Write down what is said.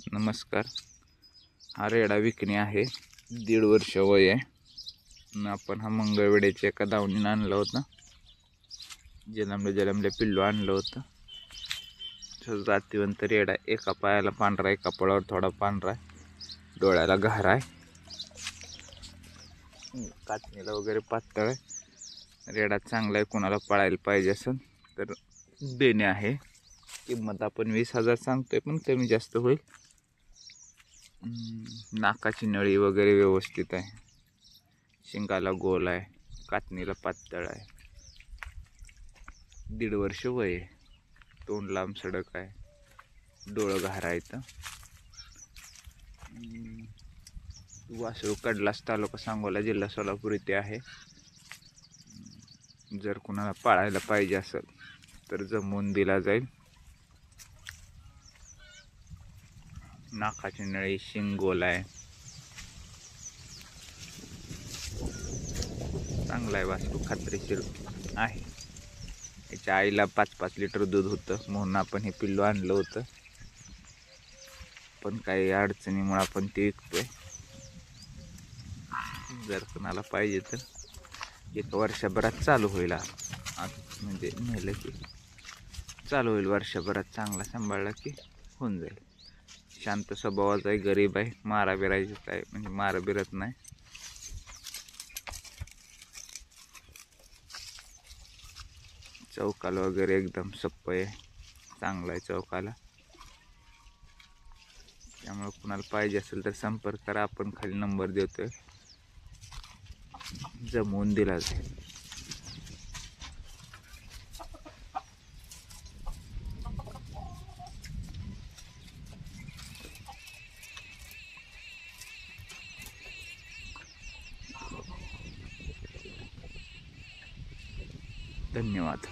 नमस्कार. हा रेडा विकणे आहे. 1.5 वर्ष वय आहे. आपण हा मंगळवेड्याच्या एका दावणीनं आणला होता. जलमले पिल्लू आणलं होतं. जातीवंत रेडा, एका पायाला पांढरा, एका पळावर थोडा पांढरा आहे, डोळ्याला घारा आहे, कातणीला वगैरे पातळ आहे. रेडा चांगला आहे. कोणाला पळायला पाहिजे असेल तर देणे आहे. किंमत आपण 20,000 सांगतोय, पण कमी जास्त होईल. नाकाची नळी वगैरे व्यवस्थित आहे. शिंगाला गोल आहे, कातणीला पातळ आहे. 1.5 वर्ष वय आहे. तोंड लांब सडक आहे, डोळं घारा आहेत. वासरू कडलास, तालुका सांगोला, जिल्हा सोलापूर इथे आहे. जर कुणाला पाळायला पाहिजे असेल तर जमवून दिला जाईल. नाकाची नळी, शिंग गोल आहे, चांगला आहे. वासरू खात्रीशीर आहे. याच्या आईला 5-5 लिटर दूध होतं, म्हणून आपण हे पिल्लू आणलं होतं. पण काही अडचणीमुळे आपण ते विकतोय. जर कोणाला पाहिजे तर 1 वर्षभरात चालू होईल. म्हणजे नेलं की चालू होईल. वर्षभरात चांगला सांभाळला की होऊन जाईल. शांत स्वभावाचा आहे, गरीब आहे, मारा बिरायचं काय म्हणजे मारा बिरत नाही. चौकाला वगैरे एकदम सप्प आहे, चांगला आहे चौकाला. त्यामुळे कुणाला पाहिजे असेल तर संपर्क करा. आपण खाली नंबर देतोय, जमवून दिला जाईल. धन्यवाद.